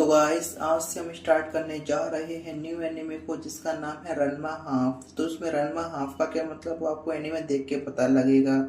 तो गाइस आज से हम स्टार्ट करने जा रहे हैं न्यू एनिमे को जिसका नाम है रनमा हाफ। तो उसमें रनमा हाफ का क्या मतलब वो आपको एनिमे देख के पता लगेगा।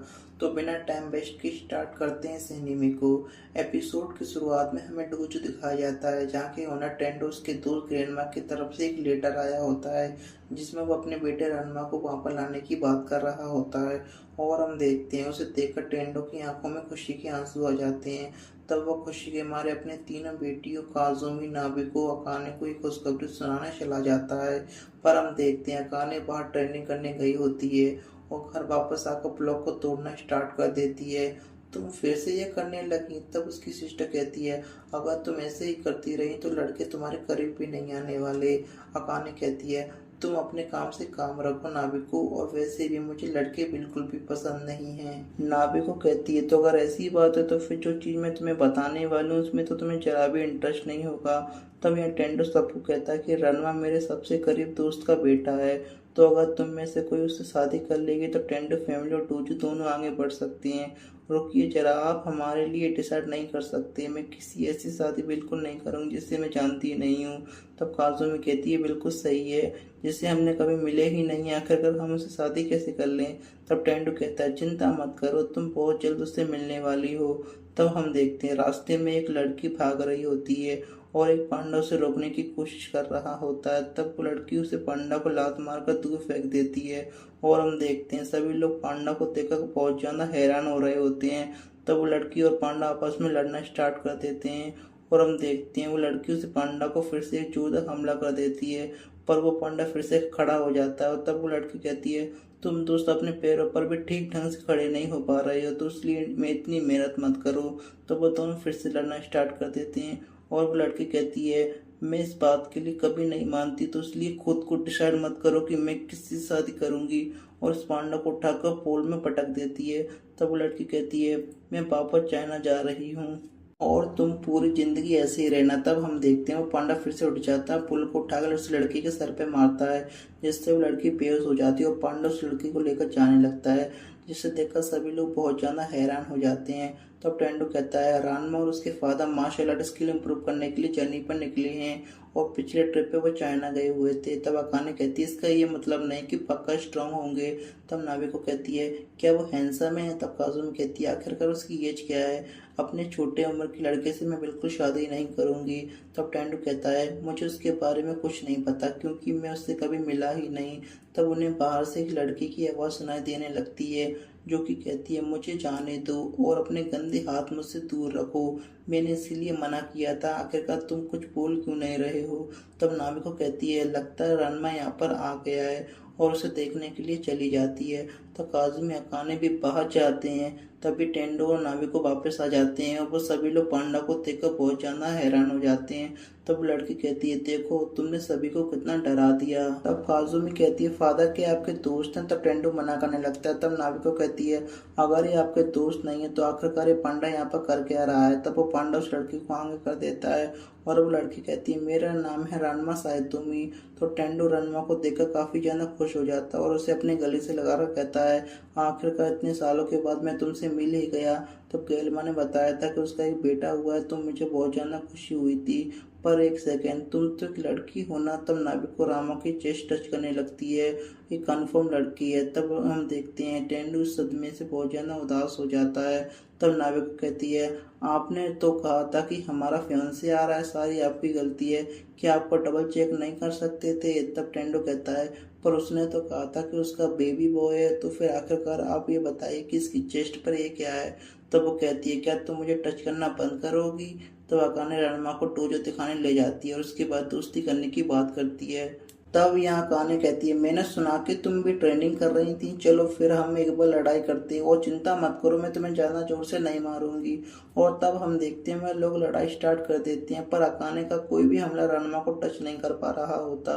तो बिना टाइम वेस्ट के स्टार्ट करते हैं इस एनिमे को। एपिसोड की शुरुआत में हमें डोजो दिखाया जाता है जहाँ के ओनर टेंडोस के दोस्त ग्रैंडमा की तरफ से एक लेटर आया होता है जिसमें वो अपने बेटे रनमा को वहाँ पर लाने की बात कर रहा होता है। और हम देखते हैं उसे देखकर टेंडो की आंखों में खुशी के आंसू आ जाते हैं। तब वो खुशी के मारे अपने तीनों बेटियों काजुमी, नाबिको और अकाने को एक खुशखबरी सुनाने चला जाता है। पर हम देखते हैं अकाने बाहर ट्रेनिंग करने गई होती है और घर वापस आकर ब्लॉक को तोड़ना स्टार्ट कर देती है। तुम फिर से ये करने लगी। तब उसकी सिस्टर कहती है अगर तुम ऐसे ही करती रही तो लड़के तुम्हारे करीब भी नहीं आने वाले। अकाने कहती है तुम अपने काम से काम रखो नाबिको, और वैसे भी मुझे लड़के बिल्कुल भी पसंद नहीं हैं। नाबिको कहती है तो अगर ऐसी बात है तो फिर जो चीज़ मैं तुम्हें बताने वाली हूँ उसमें तो तुम्हें जरा भी इंटरेस्ट नहीं होगा। तब यहाँ टेंडो सबको कहता है कि रनवा मेरे सबसे करीब दोस्त का बेटा है, तो अगर तुम में से कोई उससे शादी कर लेगी तो टेंडो फैमिली और डोजो दोनों आगे बढ़ सकती हैं। रुकिए जरा, आप हमारे लिए डिसाइड नहीं कर सकते। मैं किसी ऐसी शादी बिल्कुल नहीं करूँगी जिससे मैं जानती नहीं हूँ। तब काजुमी कहती है बिल्कुल सही है, जिससे हमने कभी मिले ही नहीं, आखिरकार हम उससे शादी कैसे कर लें। तब टेंडो कहता है चिंता मत करो, तुम बहुत जल्द उससे मिलने वाली हो। तब हम देखते हैं रास्ते में एक लड़की भाग रही होती है और एक पांडा उसे रोकने की कोशिश कर रहा होता है। तब वो लड़की उसे पांडा को लात मारकर दूर फेंक देती है और हम देखते हैं सभी लोग पांडा को देखकर बहुत ज्यादा हैरान हो रहे होते हैं। तब वो लड़की और पांडा आपस में लड़ना स्टार्ट कर देते हैं और हम देखते हैं वो लड़की उसे पांडा को फिर से एक जोरदार हमला कर देती है, पर वो पांडा फिर से खड़ा हो जाता है। और तब वो लड़की कहती है तुम दोस्त अपने पैरों पर भी ठीक ढंग से खड़े नहीं हो पा रहे हो, तो इसलिए मैं इतनी मेहनत मत करो। तो वो दोनों फिर से लड़ना स्टार्ट कर देते हैं और वो लड़की कहती है मैं इस बात के लिए कभी नहीं मानती, तो इसलिए खुद को डिसाइड मत करो कि मैं किससे शादी करूंगी, और इस पांडा को उठाकर पोल में पटक देती है। तब वो लड़की कहती है मैं वापस चाइना जा रही हूँ और तुम पूरी जिंदगी ऐसे ही रहना। तब हम देखते हैं वो पांडा फिर से उठ जाता है, पुल को उठाकर उस लड़की के सर पे मारता है जिससे वो लड़की बेहोश हो जाती है और पांडा उस लड़की को लेकर जाने लगता है, जिसे देखकर सभी लोग बहुत ज्यादा हैरान हो जाते हैं। तब टेंडो कहता है रानमा और उसके father martial art skill improve करने के लिए जर्नी पर निकले हैं और पिछले ट्रिप पे वो चाइना गए हुए थे। तब अकाने कहती है इसका ये मतलब नहीं कि पक्का स्ट्रांग होंगे। तब नाबिको कहती है क्या वो हैंडसम है। तब काजुमी कहती है आखिरकार उसकी एज क्या है, अपने छोटे उम्र के लड़के से मैं बिल्कुल शादी नहीं करूंगी। तब टेंडो कहता है मुझे उसके बारे में कुछ नहीं पता क्योंकि मैं उससे कभी मिला ही नहीं। तब उन्हें बाहर से एक लड़की की आवाज़ सुनाई देने लगती है जो कि कहती है मुझे जाने दो और अपने गंदे हाथ मुझसे दूर रखो, मैंने इसीलिए मना किया था, आखिरकार तुम कुछ बोल क्यों नहीं रहे हो। तब नामिको कहती है लगता है रनमा यहाँ पर आ गया है और उसे देखने के लिए चली जाती है। तो काजुमी अकाने भी बाहर जाते हैं, तभी टेंडो और नामिको वापस आ जाते हैं और वो सभी लोग पांडा को देखकर बहुत ज्यादा हैरान हो जाते हैं। तब लड़की कहती है देखो तुमने सभी को कितना डरा दिया। तब काजुमी कहती है फादर के आपके दोस्त हैं। तब टेंडो मना करने लगता है। तब नामिको कहती है अगर ये आपके दोस्त नहीं है तो आखिरकार ये पांडा यहाँ पर कर क्या रहा है। तब वो पांडा उस लड़की को आगे कर देता है और वो लड़की कहती है मेरा नाम है रनमा साइतोमी। तो टेंडो रनमा को देखकर काफी ज्यादा खुश हो जाता है और उसे अपने गले से लगाकर कहता है आखिरकार इतने सालों के बाद मैं तुमसे मिल ही गया। तब गेलमा ने बताया था कि उसका एक बेटा हुआ है, तो मुझे बहुत ज्यादा खुशी हुई थी, पर एक सेकेंड तुम तो एक लड़की हो ना। तब नाबिको रामा की चेस्ट टच करने लगती है, ये कन्फर्म लड़की है। तब हम देखते हैं टेंडू सदमे से बहुत ज्यादा उदास हो जाता है। तब नाबिको कहती है आपने तो कहा था कि हमारा फियांसे आ रहा है, सारी आपकी गलती है, क्या आपको डबल चेक नहीं कर सकते थे। तब टेंडो कहता है पर उसने तो कहा था कि उसका बेबी बॉय है, तो फिर आखिरकार आप ये बताइए कि इसकी चेस्ट पर ये क्या है। तब वो कहती है क्या तुम मुझे टच करना बंद करोगी। तब अकाने रणमा को डोजो दिखाने ले जाती है और उसके बाद दोस्ती करने की बात करती है। तब यहाँ काने कहती है मैंने सुना कि तुम भी ट्रेनिंग कर रही थी, चलो फिर हम एक बार लड़ाई करते हैं और चिंता मत करो मैं तुम्हें ज्यादा जोर से नहीं मारूंगी। और तब हम देखते हैं वह लोग लड़ाई स्टार्ट कर देते हैं, पर अकाने का कोई भी हमला रणमा को टच नहीं कर पा रहा होता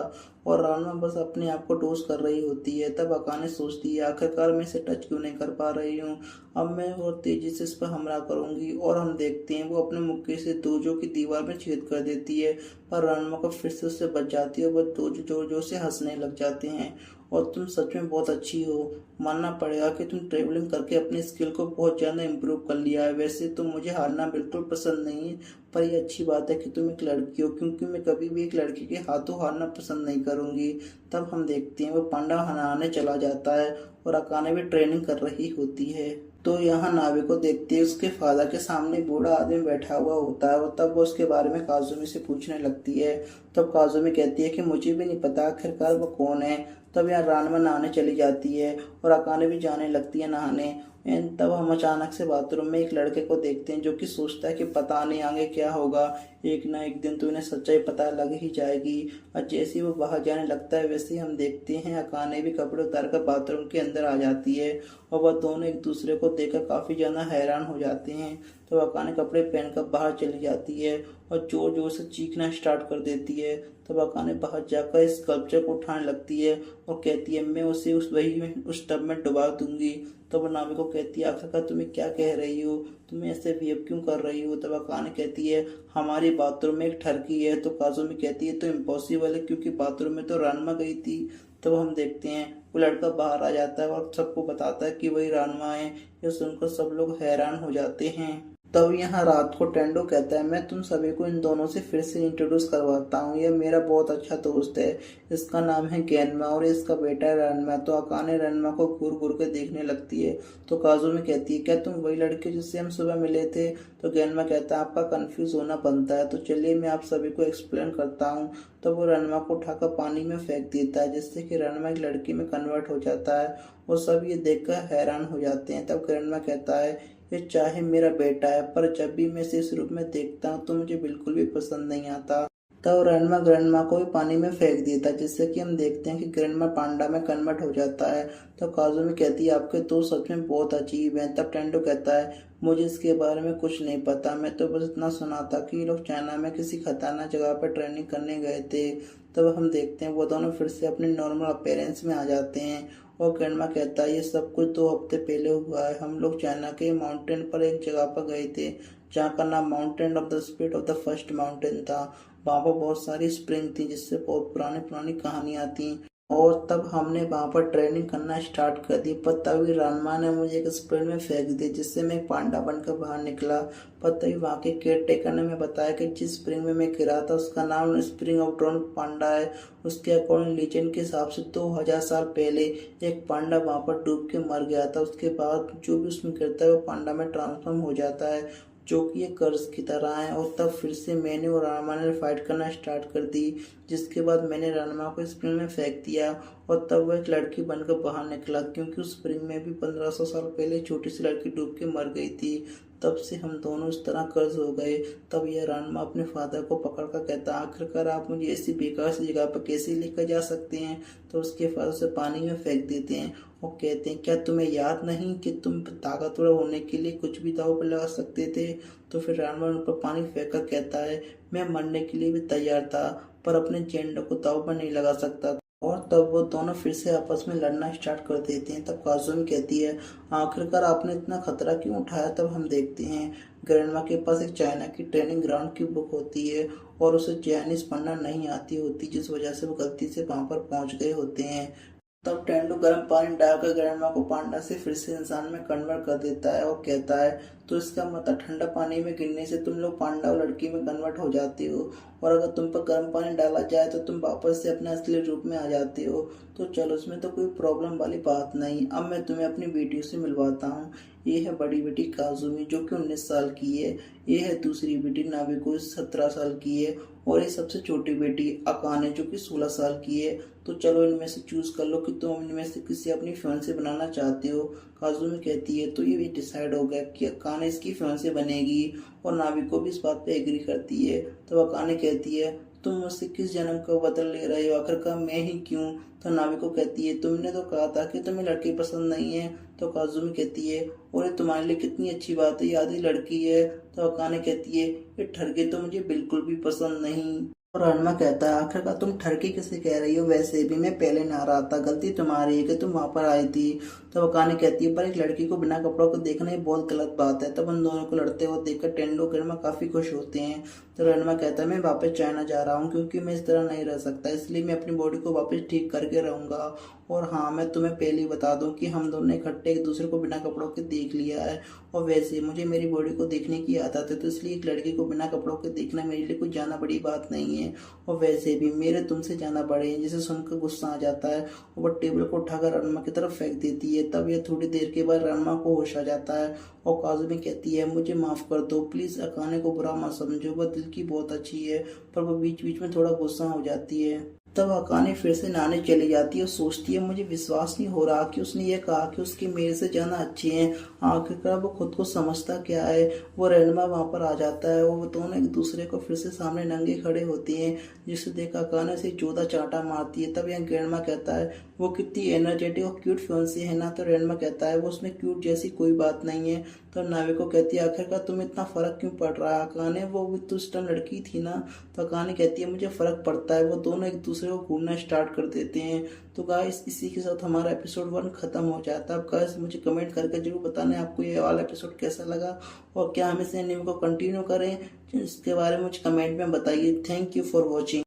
और रणमा बस अपने आप को डोज कर रही होती है। तब अकाने सोचती है आखिरकार मैं इसे टच क्यों नहीं कर पा रही हूँ, अब मैं और तेजी से इस पर हमला करूंगी। और हम देखते हैं वो अपने मुक्के से दोजो की दीवार में छेद कर देती है, पर रणमा को फिर से उससे बच जाती है और वह दोजो जोर जोर से हंसने लग जाते हैं और तुम सच में बहुत अच्छी हो। मानना पड़ेगा कि तुम ट्रेवलिंग करके अपनी स्किल को बहुत ज़्यादा इम्प्रूव कर लिया है। वैसे तो मुझे हारना बिल्कुल पसंद नहीं है, पर ये अच्छी बात है कि तुम एक लड़की हो, क्योंकि मैं कभी भी एक लड़की के हाथों हारना पसंद नहीं करूंगी। तब हम देखते हैं वो पांडा नहाने चला जाता है और अकाने भी ट्रेनिंग कर रही होती है। तो यहाँ नावे को देखते ही उसके फादर के सामने बूढ़ा आदमी बैठा हुआ होता है और तब वो उसके बारे में काजुमी से पूछने लगती है। तब काजुमी कहती है कि मुझे भी नहीं पता आखिरकार वो कौन है। तब यहाँ रानमा नहाने चली जाती है और अकाने भी जाने लगती है नहाने। तब हम अचानक से बाथरूम में एक लड़के को देखते हैं जो कि सोचता है कि पता नहीं आगे क्या होगा, एक ना एक दिन तो इन्हें सच्चाई पता लग ही जाएगी। और जैसे ही वो बाहर जाने लगता है वैसे ही हम देखते हैं अकाने भी कपड़े उतार कर बाथरूम के अंदर आ जाती है और वह दोनों एक दूसरे को देखकर काफी ज्यादा हैरान हो जाते हैं। तो अकाने कपड़े पहनकर बाहर चली जाती है और जोर जोर से चीखना स्टार्ट कर देती है। तब अकाने बाहर जाकर इस स्कल्पचर को उठाने लगती है और कहती है मैं उसे उस टब में डुबा दूंगी। तब नावी को कहती है आखिरकार तुम्हें क्या कह रही हो, तुम्हें ऐसे बिहेव क्यों कर रही हो। तब अकाने कहती है हमारी बाथरूम में एक ठरकी है। तो काजुमी कहती है तो इम्पॉसिबल है क्योंकि बाथरूम में तो रानमा गई थी। तब हम देखते हैं वो लड़का बाहर आ जाता है और सबको बताता है कि वही रानमा है। ये सुनकर सब लोग हैरान हो जाते हैं। तब यहाँ रात को टेंडो कहता है मैं तुम सभी को इन दोनों से फिर से इंट्रोड्यूस करवाता हूँ, यह मेरा बहुत अच्छा दोस्त है, इसका नाम है गेनमा और इसका बेटा है रनमा। तो अकाने रनमा को घूर घूर के देखने लगती है। तो काजुमी कहती है क्या तुम वही लड़के जिससे हम सुबह मिले थे। तो गेनमा कहता है आपका कंफ्यूज होना बनता है, तो चलिए मैं आप सभी को एक्सप्लेन करता हूँ। तब वो रनमा को उठाकर पानी में फेंक देता है जिससे कि रनमा एक लड़की में कन्वर्ट हो जाता है और सब ये देखकर हैरान हो जाते हैं। तब रनमा कहता है ये चाहे मेरा बेटा है पर जब भी मैं इसे इस रूप में देखता हूँ तो मुझे बिल्कुल भी पसंद नहीं आता। तब रनमा ग्रैंडमा को भी पानी में फेंक देता है जिससे कि हम देखते हैं कि ग्रैंडमा पांडा में कन्वर्ट हो जाता है। तो काजुमी कहती है आपके तो सच में बहुत अजीब हैं। तब टेंडो कहता है मुझे इसके बारे में कुछ नहीं पता, मैं तो बस इतना सुना था कि ये लोग चाइना में किसी खतरनाक जगह पर ट्रेनिंग करने गए थे। तब हम देखते हैं वो दोनों फिर से अपने नॉर्मल अपीयरेंस में आ जाते हैं और ग्रैंडमा कहता है ये सब कुछ 2 हफ्ते पहले हुआ है। हम लोग चाइना के माउंटेन पर एक जगह पर गए थे जहाँ का नाम mountain of the spirit of the first mountain था। वहाँ पर बहुत सारी स्प्रिंग थी जिससे बहुत पुरानी पुरानी कहानियाँ थी और तब हमने वहाँ पर ट्रेनिंग करना स्टार्ट कर दी। पर तभी रानमा ने मुझे एक स्प्रिंग में फेंक दी जिससे मैं एक पांडा बनकर बाहर निकला। पर तभी वहाँ के केयर टेकर ने मैं बताया कि जिस स्प्रिंग में मैं गिरा था उसका नाम स्प्रिंग ऑफ ड्रोन पांडा है। उसके अकॉर्डिंग लीजेंड के हिसाब से 2000 साल पहले एक पांडा वहाँ पर डूब के मर गया था। उसके बाद जो भी उसमें गिरता है वो पांडा में ट्रांसफॉर्म हो जाता है जो कि एक कर्ज की तरह है। और तब फिर से मैंने और रानमा ने फाइट करना स्टार्ट कर दी जिसके बाद मैंने रानमा को स्प्रिंग में फेंक दिया और तब वो एक लड़की बनकर बाहर निकला क्योंकि उस स्प्रिंग में भी 1500 साल पहले छोटी सी लड़की डूब के मर गई थी। तब से हम दोनों इस तरह कर्ज हो गए। तब यह रानमा अपने फादर को पकड़ कर कहता आखिरकार आप मुझे ऐसी बेकार सी जगह पर कैसे लेकर जा सकते हैं। तो उसके फादर से पानी में फेंक देते हैं और कहते हैं क्या तुम्हें याद नहीं कि तुम ताकतवर होने के लिए कुछ भी दांव पर लगा सकते थे। तो फिर रानमा उन पर पानी फेंक कर कहता है मैं मरने के लिए भी तैयार था पर अपने जेंडर को दांव पर नहीं लगा सकता। और तब वो दोनों फिर से आपस में लड़ना स्टार्ट कर देते हैं। तब काजुमी कहती है आखिरकार आपने इतना खतरा क्यों उठाया। तब हम देखते हैं ग्रैंडमा के पास एक चाइना की ट्रेनिंग ग्राउंड की बुक होती है और उसे चाइनीज पढ़ना नहीं आती होती जिस वजह से वो गलती से वहां पर पहुंच गए होते हैं। तब टेंडो गर्म पानी डालकर ग्रैंडमा को पांडा से फिर से इंसान में कन्वर्ट कर देता है और कहता है तो इसका मतलब ठंडा पानी में गिरने से तुम लोग पांडा और लड़की में कन्वर्ट हो जाते हो और अगर तुम पर गर्म पानी डाला जाए तो तुम वापस से अपने असली रूप में आ जाते हो। तो चलो उसमें तो कोई प्रॉब्लम वाली बात नहीं। अब मैं तुम्हें अपनी बेटियों से मिलवाता हूँ। ये है बड़ी बेटी काजुमी जो कि 19 साल की है, ये है दूसरी बेटी नाबिको 17 साल की है और ये सबसे छोटी बेटी अकाने जो कि 16 साल की है। तो चलो इनमें से चूज कर लो कि तुम इनमें से किसी अपनी फियांसे बनाना चाहते हो। काजुमी कहती है तो ये भी डिसाइड हो गया कि अकाने इसकी फियांसे बनेगी और नाबिको भी इस बात पे एग्री करती है। तो अकाने कहती है तुम मुझसे किस जन्म का बदल ले रहे हो, आखिरकार मैं ही क्यों। तो नाबिको कहती है तुमने तो कहा था कि तुम्हें लड़की पसंद नहीं है। तो काजुमी कहती है और ये तुम्हारे लिए कितनी अच्छी बात है, ये आधी लड़की है। तो अकाने कहती है ये ठरकी तो मुझे बिल्कुल भी पसंद नहीं। और रणमा कहता है आखिरकार तुम ठरकी किसे कह रही हो, वैसे भी मैं पहले नहा रहा था, गलती तुम्हारी है कि तुम वहां पर आई थी। तब अकाने कहती है पर एक लड़की को बिना कपड़ों को देखना ये बहुत गलत बात है। तब उन दोनों को लड़ते हुए देखकर टेंडो और रणमा काफी खुश होते हैं। तो रणमा कहता है मैं वापस चाइना जा रहा हूँ क्योंकि मैं इस तरह नहीं रह सकता, इसलिए मैं अपनी बॉडी को वापस ठीक करके रहूंगा। और हाँ, मैं तुम्हें पहले ही बता दूं कि हम दोनों ने इकट्ठे एक दूसरे को बिना कपड़ों के देख लिया है। और वैसे मुझे मेरी बॉडी को देखने की आदत है, तो इसलिए एक लड़की को बिना कपड़ों के देखना मेरे लिए कुछ ज्यादा बड़ी बात नहीं है। और वैसे भी मेरे तुमसे जाना बड़े हैं। जिसे सुनकर गुस्सा आ जाता है और वह टेबल को उठाकर रणमा की तरफ फेंक देती है। तब यह थोड़ी देर के बाद रणमा को होश आ जाता है और काजुमी कहती है मुझे माफ कर दो प्लीज, अकाने को बुरा मत समझो, वह दिल की बहुत अच्छी है। पर वो बीच बीच में थोड़ा गुस्सा हो जाती है। तब अकाने फिर से नहाने चली जाती है और सोचती है मुझे विश्वास नहीं हो रहा कि उसने ये कहा कि उसके मेरे से ज्यादा अच्छे हैं। आखिरकार वो खुद को समझता क्या है। वो रणमा वहां पर आ जाता है और वो दोनों एक दूसरे को फिर से सामने नंगे खड़े होते हैं, जिसे देख अकाने से जोधा चांटा मारती है। तब यहाँ रणमा कहता है वो कितनी एनर्जेटिक और क्यूट फियांसी है ना। तो रणमा कहता है वो उसमें क्यूट जैसी कोई बात नहीं है। तो नाविको कहती है आखिरकार तुम्हें इतना फर्क क्यों पड़ रहा है अकाने, वो भी तो उस टाइम लड़की थी ना। तो अकाने कहती है मुझे फर्क पड़ता है। वो दोनों एक दूसरे को घूरना स्टार्ट कर देते हैं। तो गाइस इसी के साथ हमारा एपिसोड 1 खत्म हो जाता है। अब गाइस मुझे कमेंट करके जरूर बताना आपको ये वाला एपिसोड कैसा लगा और क्या हम इस एनीमे को कंटिन्यू करें, इसके बारे में मुझे कमेंट में बताइए। Thank you for watching.